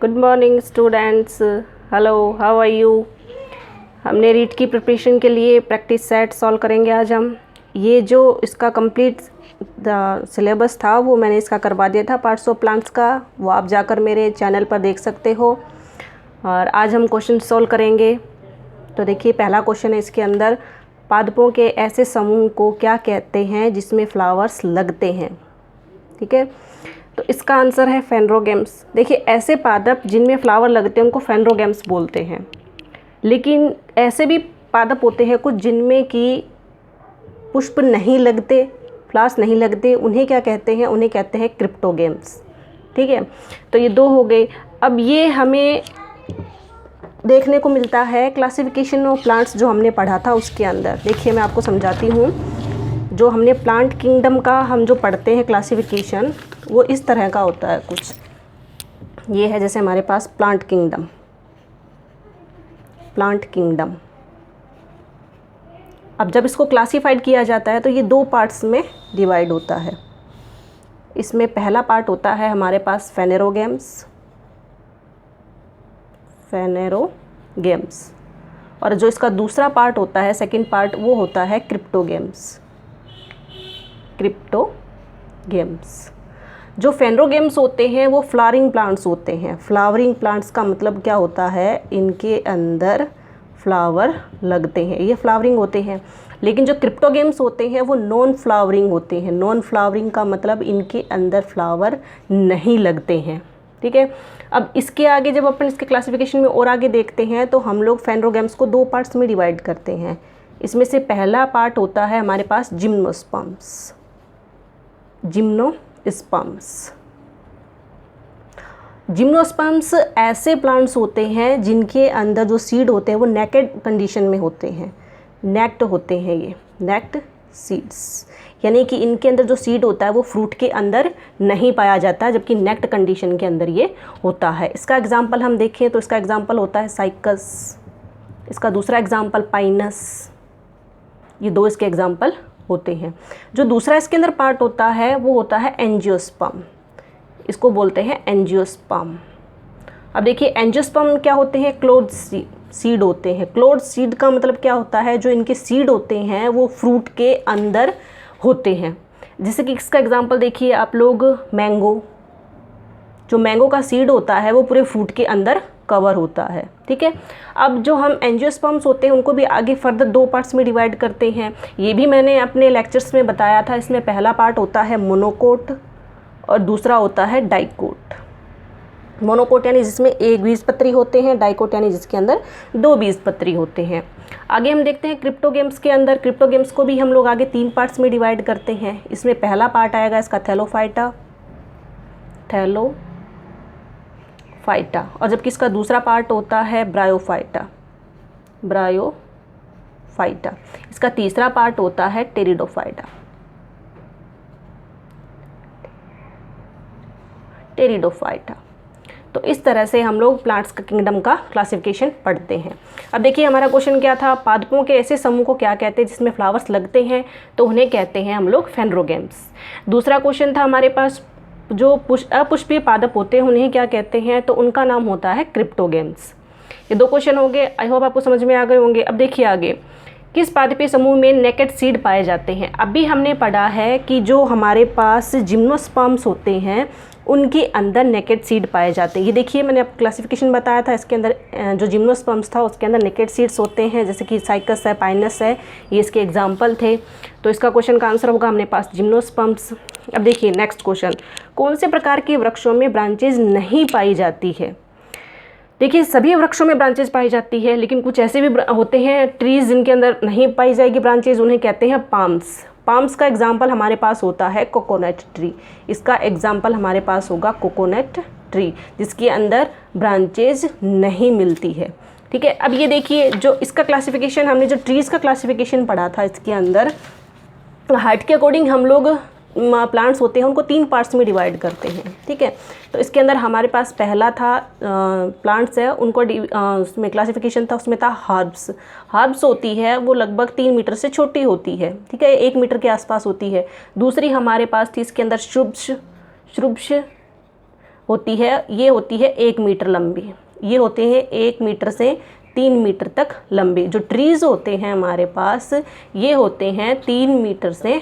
Good morning students, hello, how are you. हमने रीट की प्रिपरेशन के लिए प्रैक्टिस सेट सॉल्व करेंगे आज हम। ये जो इसका कंप्लीट सिलेबस था वो मैंने इसका करवा दिया था पार्ट्स ऑफ प्लांट्स का, वो आप जाकर मेरे चैनल पर देख सकते हो। और आज हम क्वेश्चन सॉल्व करेंगे। तो देखिए पहला क्वेश्चन है इसके अंदर, पादपों के ऐसे समूह को क्या कहते हैं जिसमें फ्लावर्स लगते हैं। ठीक है, तो इसका आंसर है फेनरोगेम्स। देखिए ऐसे पादप जिनमें फ्लावर लगते हैं उनको फेनरोगेम्स बोलते हैं। लेकिन ऐसे भी पादप होते हैं कुछ जिनमें कि पुष्प नहीं लगते, फ्लावर्स नहीं लगते, उन्हें क्या कहते हैं, उन्हें कहते हैं क्रिप्टोगेम्स। ठीक है, तो ये दो हो गए। अब ये हमें देखने को मिलता है क्लासिफिकेशन ऑफ प्लांट्स जो हमने पढ़ा था उसके अंदर। देखिए मैं आपको समझाती हूँ। जो हमने प्लांट किंगडम का हम जो पढ़ते हैं क्लासिफिकेशन, वो इस तरह का होता है कुछ। ये है जैसे हमारे पास प्लांट किंगडम। अब जब इसको क्लासिफाइड किया जाता है तो ये दो पार्ट्स में डिवाइड होता है। इसमें पहला पार्ट होता है हमारे पास फेनेरोगेम्स, और जो इसका दूसरा पार्ट होता है, सेकंड पार्ट, वो होता है क्रिप्टोगेम्स। जो फेनरोगेम्स होते हैं वो फ्लावरिंग प्लांट्स होते हैं। फ्लावरिंग प्लांट्स का मतलब क्या होता है, इनके अंदर फ्लावर लगते हैं, ये फ्लावरिंग होते हैं। लेकिन जो क्रिप्टोगेम्स होते हैं वो नॉन फ्लावरिंग होते हैं। नॉन फ्लावरिंग का मतलब इनके अंदर फ्लावर नहीं लगते हैं। ठीक है, अब इसके आगे जब अपन इसके क्लासिफिकेशन में और आगे देखते हैं तो हम लोग फेनरोगेम्स को दो पार्ट्स में डिवाइड करते हैं। इसमें से पहला पार्ट होता है हमारे पास जिम्नोस्पर्म्स। जिम्नोस्पर्म्स ऐसे प्लांट्स होते हैं जिनके अंदर जो सीड होते हैं वो नेकेड कंडीशन में होते हैं, नेक्ट होते हैं, ये नेक्ट सीड्स, यानी कि इनके अंदर जो सीड होता है वो फ्रूट के अंदर नहीं पाया जाता, जबकि नेक्ट कंडीशन के अंदर ये होता है। इसका एग्जांपल हम देखें तो इसका एग्जांपल होता है साइकस, इसका दूसरा एग्जांपल पाइनस। ये दो इसके एग्जांपल होते हैं। जो दूसरा इसके अंदर पार्ट होता है वो होता है एंजियोस्पर्म, इसको बोलते हैं एंजियोस्पर्म। अब देखिए एंजियोस्पर्म क्या होते हैं, क्लोज्ड सीड होते हैं। क्लोज्ड सीड का मतलब क्या होता है, जो इनके सीड होते हैं वो फ्रूट के अंदर होते हैं। जैसे कि इसका एग्जांपल देखिए आप लोग, मैंगो, जो मैंगो का सीड होता है वो पूरे फ्रूट के अंदर कवर होता है। ठीक है, अब जो हम एंजियोस्पर्म्स होते हैं उनको भी आगे फर्दर दो पार्ट्स में डिवाइड करते हैं। ये भी मैंने अपने लेक्चर्स में बताया था। इसमें पहला पार्ट होता है मोनोकोट और दूसरा होता है डाइकोट। मोनोकोट यानी जिसमें एक बीजपत्री होते हैं, डाइकोट यानी जिसके अंदर दो बीजपत्री होते हैं। आगे हम देखते हैं क्रिप्टोगेम्स के अंदर। क्रिप्टोगेम्स को भी हम लोग आगे तीन पार्ट्स में डिवाइड करते हैं। इसमें पहला पार्ट आएगा इसका थैलोफाइटा, और जबकि इसका दूसरा पार्ट होता है ब्रायोफाइटा। इसका तीसरा पार्ट होता है टेरिडोफाइटा। तो इस तरह से हम लोग प्लांट्स का किंगडम का क्लासिफिकेशन पढ़ते हैं। अब देखिए हमारा क्वेश्चन क्या था, पादपों के ऐसे समूह को क्या कहते हैं जिसमें फ्लावर्स लगते हैं, तो उन्हें कहते हैं हम लोग फेनरोगेम्स। दूसरा क्वेश्चन था हमारे पास, जो अपुष्पीय पादप होते हैं उन्हें क्या कहते हैं, तो उनका नाम होता है क्रिप्टोगेम्स। ये दो क्वेश्चन हो गए, आई होप आपको समझ में आ गए होंगे। अब देखिए आगे, किस पादपीय समूह में नेकेड सीड पाए जाते हैं। अभी हमने पढ़ा है कि जो हमारे पास जिम्नोस्पर्म्स होते हैं उनके अंदर नेकेड सीड पाए जाते हैं। ये देखिए मैंने आपको क्लासिफिकेशन बताया था, इसके अंदर जो जिम्नोस्पर्म्स था उसके अंदर नेकेड सीड्स होते हैं, जैसे कि साइकस है, पाइनस है, ये इसके एग्जाम्पल थे। तो इसका क्वेश्चन का आंसर होगा हमने पास जिम्नोस्पर्म्स। अब देखिए नेक्स्ट क्वेश्चन, कौन से प्रकार के वृक्षों में ब्रांचेज नहीं पाई जाती है। देखिए सभी वृक्षों में ब्रांचेज पाई जाती है, लेकिन कुछ ऐसे भी होते हैं ट्रीज जिनके अंदर नहीं पाई जाएगी ब्रांचेज, उन्हें कहते हैं पाम्स का एग्जाम्पल हमारे पास होता है कोकोनट ट्री। इसका एग्जाम्पल हमारे पास होगा कोकोनट ट्री, जिसके अंदर ब्रांचेज नहीं मिलती है। ठीक है, अब ये देखिए जो इसका क्लासिफिकेशन, हमने जो ट्रीज़ का क्लासिफिकेशन पढ़ा था, इसके अंदर हाइट के अकॉर्डिंग हम लोग प्लांट्स होते हैं उनको तीन पार्ट्स में डिवाइड करते हैं। ठीक है, तो इसके अंदर हमारे पास पहला था प्लांट्स है, उनको उसमें क्लासिफिकेशन था, उसमें था हर्ब्स होती है वो लगभग 3 मीटर से छोटी होती है। ठीक है, 1 मीटर के आसपास होती है। दूसरी हमारे पास थी इसके अंदर श्रुब्स, होती है, ये होती है 1 मीटर लंबी। ये होते हैं 1 मीटर से 3 मीटर तक लंबे। जो ट्रीज़ होते हैं हमारे पास ये होते हैं 3 मीटर से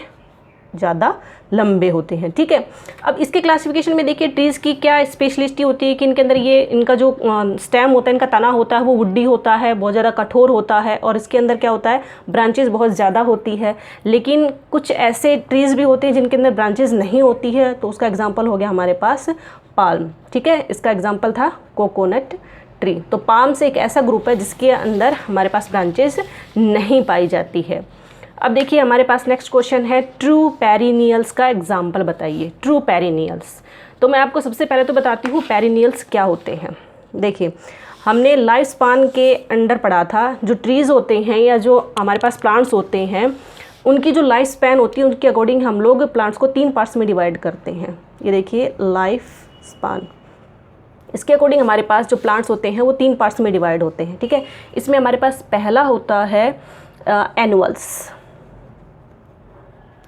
ज़्यादा लंबे होते हैं। ठीक है, अब इसके क्लासिफिकेशन में देखिए ट्रीज़ की क्या स्पेशलिस्टी होती है कि इनके अंदर ये इनका जो स्टेम होता है, इनका तना होता है वो वुडी होता है, बहुत ज़्यादा कठोर होता है, और इसके अंदर क्या होता है, ब्रांचेस बहुत ज़्यादा होती है। लेकिन कुछ ऐसे ट्रीज़ भी होते हैं जिनके अंदर ब्रांचेस नहीं होती है, तो उसका एग्जाम्पल हो गया हमारे पास पाल्म। ठीक है, इसका एग्जाम्पल था कोकोनट ट्री। तो पाल्म से एक ऐसा ग्रुप है जिसके अंदर हमारे पास ब्रांचेस नहीं पाई जाती है। अब देखिए हमारे पास नेक्स्ट क्वेश्चन है, ट्रू पेरिनियल्स का एग्जाम्पल बताइए। ट्रू पेरिनियल्स, तो मैं आपको सबसे पहले तो बताती हूँ पेरिनियल्स क्या होते हैं। देखिए हमने लाइफ स्पान के अंडर पढ़ा था, जो ट्रीज़ होते हैं या जो हमारे पास प्लांट्स होते हैं उनकी जो लाइफ स्पैन होती है उनके अकॉर्डिंग हम लोग प्लांट्स को 3 पार्ट्स में डिवाइड करते हैं। ये देखिए लाइफ स्पान, इसके अकॉर्डिंग हमारे पास जो प्लांट्स होते हैं वो 3 पार्ट्स में डिवाइड होते हैं। ठीक है, इसमें हमारे पास पहला होता है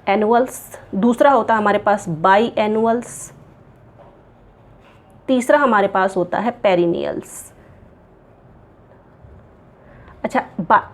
एनुअल्स, दूसरा होता है हमारे पास बाई एनुअल्स, तीसरा हमारे पास होता है पेरिनियल्स। अच्छा,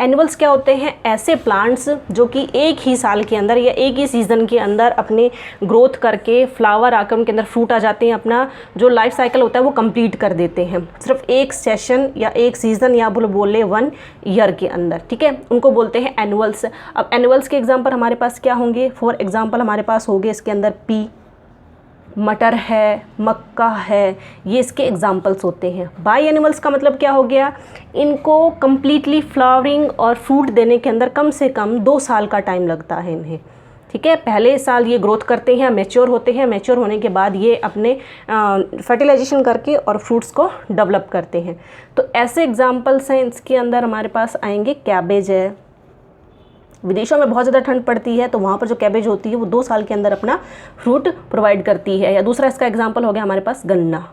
एनुअल्स क्या होते हैं, ऐसे प्लांट्स जो कि एक ही साल के अंदर या एक ही सीज़न के अंदर अपने ग्रोथ करके फ्लावर आकर उनके अंदर फ्रूट आ जाते हैं, अपना जो लाइफ साइकिल होता है वो कंप्लीट कर देते हैं सिर्फ एक सेशन या एक सीज़न या बोले 1 ईयर के अंदर। ठीक है, उनको बोलते हैं एनुअल्स। अब एनुअल्स के एग्जाम्पल हमारे पास क्या होंगे, फॉर एग्जाम्पल हमारे पास होंगे इसके अंदर पी, मटर है, मक्का है, ये इसके एग्जाम्पल्स होते हैं। बाई एनिमल्स का मतलब क्या हो गया, इनको कम्प्लीटली फ्लावरिंग और फ्रूट देने के अंदर कम से कम 2 साल का टाइम लगता है इन्हें। ठीक है, पहले साल ये ग्रोथ करते हैं, मैच्योर होते हैं, मैच्योर होने के बाद ये अपने फर्टिलाइजेशन करके और फ्रूट्स को डेवलप करते हैं। तो ऐसे एग्जाम्पल्स हैं इसके अंदर हमारे पास आएंगे। कैबेज है, विदेशों में बहुत ज़्यादा ठंड पड़ती है तो वहाँ पर जो कैबेज होती है वो 2 साल के अंदर अपना फ्रूट प्रोवाइड करती है। या दूसरा इसका एग्जांपल हो गया हमारे पास गन्ना।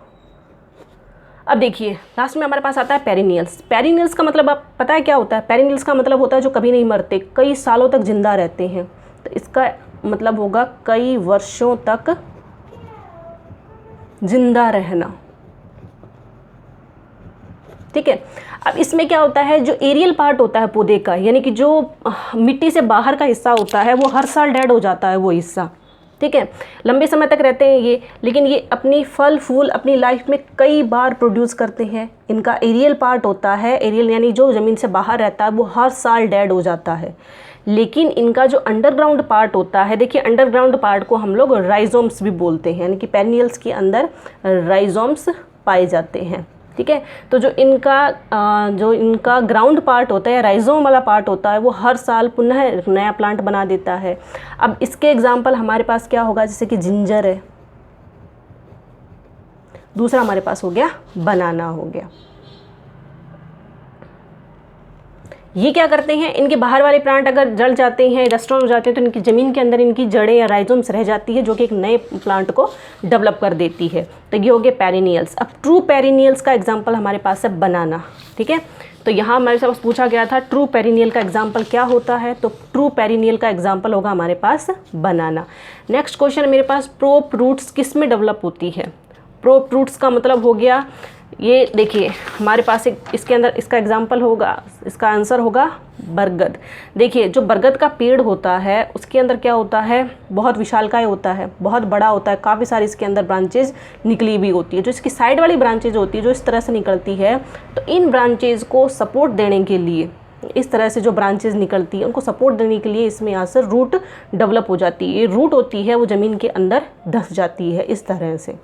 अब देखिए लास्ट में हमारे पास आता है पेरिनियल्स। पेरिनियल्स का मतलब आप पता है क्या होता है, पेरिनियल्स का मतलब होता है जो कभी नहीं मरते, कई सालों तक जिंदा रहते हैं। तो इसका मतलब होगा कई वर्षों तक जिंदा रहना। ठीक है, अब इसमें क्या होता है, जो एरियल पार्ट होता है पौधे का, यानी कि जो मिट्टी से बाहर का हिस्सा होता है वो हर साल डेड हो जाता है वो हिस्सा। ठीक है, लंबे समय तक रहते हैं ये, लेकिन ये अपनी फल फूल अपनी लाइफ में कई बार प्रोड्यूस करते हैं। इनका एरियल पार्ट होता है, एरियल यानी जो ज़मीन से बाहर रहता है वो हर साल डेड हो जाता है। लेकिन इनका जो अंडरग्राउंड पार्ट होता है, देखिए अंडरग्राउंड पार्ट को हम लोग राइजोम्स भी बोलते हैं, यानी कि पेरिनियल्स के अंदर राइजोम्स पाए जाते हैं। ठीक है, तो जो इनका ग्राउंड पार्ट होता है, राइजोम वाला पार्ट होता है, वो हर साल पुनः नया प्लांट बना देता है। अब इसके एग्जाम्पल हमारे पास क्या होगा, जैसे कि जिंजर है, दूसरा हमारे पास हो गया बनाना हो गया। ये क्या करते हैं, इनके बाहर वाले प्लांट अगर जल जाते हैं, रेस्टोरेंट हो जाते हैं, तो इनकी ज़मीन के अंदर इनकी जड़ें या राइजोम्स रह जाती है, जो कि एक नए प्लांट को डेवलप कर देती है। तो ये हो गए पेरिनियल्स। अब ट्रू पेरिनियल्स का एग्जांपल हमारे पास है बनाना। ठीक है, तो यहाँ हमारे पास पूछा गया था ट्रू पेरिनियल का एग्जाम्पल क्या होता है, तो ट्रू पेरिनियल का एग्जाम्पल होगा हमारे पास बनाना। नेक्स्ट क्वेश्चन मेरे पास, प्रोप रूट्स किस में डेवलप होती है। प्रोप रूट्स का मतलब हो गया, ये देखिए हमारे पास एक इसके अंदर इसका एग्जाम्पल होगा, इसका आंसर होगा बरगद। देखिए जो बरगद का पेड़ होता है उसके अंदर क्या होता है, बहुत विशालकाय होता है, बहुत बड़ा होता है, काफ़ी सारी इसके अंदर ब्रांचेज निकली हुई होती है। जो इसकी साइड वाली ब्रांचेज होती है जो इस तरह से निकलती है, तो इन ब्रांचेज को सपोर्ट देने के लिए, इस तरह से जो ब्रांचेज निकलती है उनको सपोर्ट देने के लिए इसमें यहाँ से रूट डेवलप हो जाती है। ये रूट होती है वो ज़मीन के अंदर धंस जाती है इस तरह से।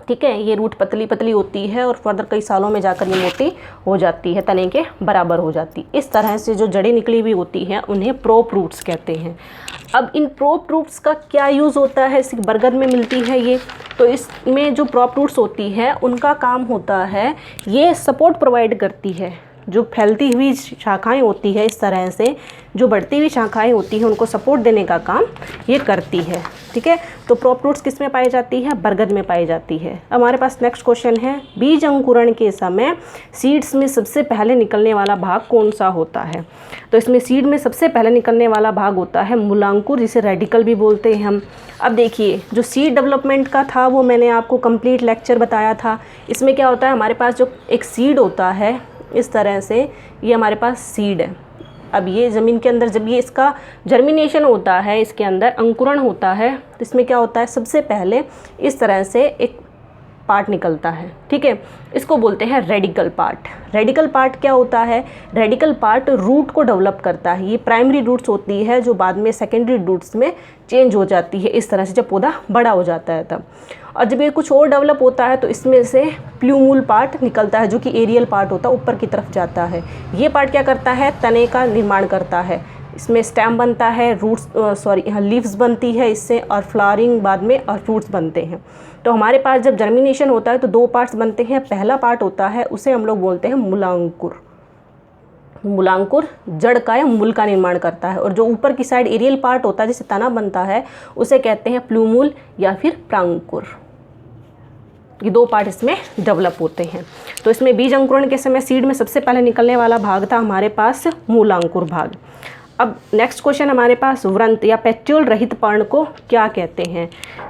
ठीक है, ये रूट पतली पतली होती है और फर्दर कई सालों में जाकर ये मोटी हो जाती है, तने के बराबर हो जाती है। इस तरह से जो जड़ें निकली हुई होती हैं उन्हें प्रोप रूट्स कहते हैं। अब इन प्रोप रूट्स का क्या यूज़ होता है, सिर्फ बरगद में मिलती है ये, तो इसमें जो प्रोप रूट्स होती है उनका काम होता है, ये सपोर्ट प्रोवाइड करती है जो फैलती हुई शाखाएं होती है, इस तरह से जो बढ़ती हुई शाखाएं होती हैं उनको सपोर्ट देने का काम ये करती है। ठीक है, तो प्रॉप रूट्स किस में पाई जाती है? बरगद में पाई जाती है। हमारे पास नेक्स्ट क्वेश्चन है, बीज अंकुरण के समय सीड्स में सबसे पहले निकलने वाला भाग कौन सा होता है? तो इसमें सीड में सबसे पहले निकलने वाला भाग होता है मूलांकुर, जिसे रेडिकल भी बोलते हैं हम। अब देखिए, जो सीड डेवलपमेंट का था वो मैंने आपको कंप्लीट लेक्चर बताया था। इसमें क्या होता है, हमारे पास जो एक सीड होता है इस तरह से, ये हमारे पास सीड है। अब ये ज़मीन के अंदर जब ये इसका जर्मिनेशन होता है, इसके अंदर अंकुरण होता है, तो इसमें क्या होता है, सबसे पहले इस तरह से एक पार्ट निकलता है। ठीक है, इसको बोलते हैं रेडिकल पार्ट। रेडिकल पार्ट क्या होता है? रेडिकल पार्ट रूट को डेवलप करता है। ये प्राइमरी रूट्स होती है जो बाद में सेकेंडरी रूट्स में चेंज हो जाती है, इस तरह से जब पौधा बड़ा हो जाता है तब। और जब ये कुछ और डेवलप होता है तो इसमें से प्लूमूल पार्ट निकलता है, जो कि एरियल पार्ट होता है, ऊपर की तरफ जाता है। ये पार्ट क्या करता है? तने का निर्माण करता है। इसमें स्टेम बनता है, रूट्स यहाँ लीव्स बनती है इससे, और फ्लावरिंग बाद में और फ्रूट्स बनते हैं। तो हमारे पास जब जर्मिनेशन होता है तो दो पार्ट्स बनते हैं। पहला पार्ट होता है उसे हम लोग बोलते हैं मूलांकुर। मूलांकुर जड़ का या मूल का निर्माण करता है, और जो ऊपर की साइड एरियल पार्ट होता है जिससे तना बनता है उसे कहते हैं प्लूमूल या फिर प्रांकुर। ये दो पार्ट इसमें डेवलप होते हैं। तो इसमें बीज अंकुरण के समय सीड में सबसे पहले निकलने वाला भाग था हमारे पास मूलांकुर भाग। अब नेक्स्ट क्वेश्चन हमारे पास, व्रंत या पेट्यूल रहित पर्ण को क्या कहते हैं?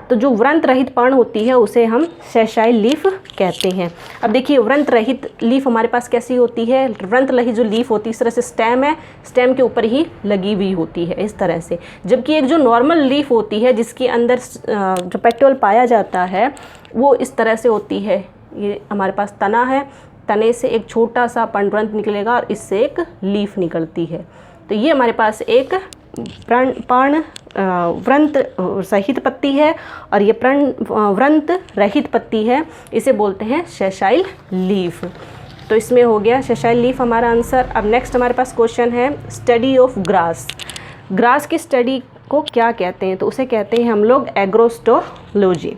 तो जो व्रंत रहित पर्ण होती है उसे हम सेसाइल लीफ कहते हैं। अब देखिए, व्रंत रहित लीफ हमारे पास कैसी होती है? व्रंत रहित जो लीफ होती है, इस तरह से स्टेम है, स्टेम के ऊपर ही लगी हुई होती है इस तरह से। जबकि एक जो नॉर्मल लीफ होती है जिसके अंदर जो पेट्यूल पाया जाता है वो इस तरह से होती है। ये हमारे पास तना है, तने से एक छोटा सा पर्णव्रंत निकलेगा और इससे एक लीफ निकलती है। तो ये हमारे पास एक पर्ण व्रंत सहित पत्ती है, और ये व्रंत रहित पत्ती है, इसे बोलते हैं सेसाइल लीफ। तो इसमें हो गया सेसाइल लीफ हमारा आंसर। अब नेक्स्ट हमारे पास क्वेश्चन है, स्टडी ऑफ ग्रास। ग्रास की स्टडी को क्या कहते हैं? तो उसे कहते हैं हम लोग एग्रोस्टोलॉजी।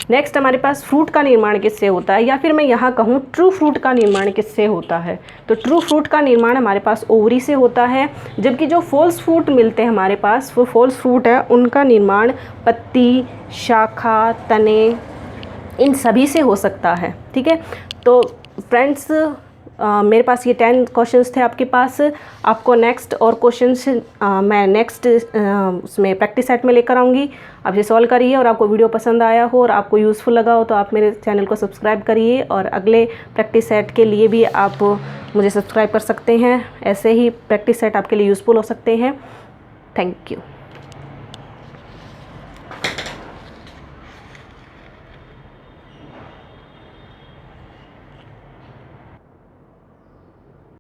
नेक्स्ट हमारे पास फ्रूट का निर्माण किससे होता है, या फिर मैं यहाँ कहूँ ट्रू फ्रूट का निर्माण किससे होता है? तो ट्रू फ्रूट का निर्माण हमारे पास ओवरी से होता है। जबकि जो फॉल्स फ्रूट मिलते हैं हमारे पास, वो फॉल्स फ्रूट है, उनका निर्माण पत्ती, शाखा, तने, इन सभी से हो सकता है। ठीक है, तो फ्रेंड्स मेरे पास ये 10 क्वेश्चंस थे आपके पास। आपको नेक्स्ट और क्वेश्चंस मैं नेक्स्ट उसमें प्रैक्टिस सेट में लेकर आऊँगी। आप ये सॉल्व करिए, और आपको वीडियो पसंद आया हो और आपको यूज़फुल लगा हो तो आप मेरे चैनल को सब्सक्राइब करिए, और अगले प्रैक्टिस सेट के लिए भी आप मुझे सब्सक्राइब कर सकते हैं। ऐसे ही प्रैक्टिस सेट आपके लिए यूज़फुल हो सकते हैं। Thank you.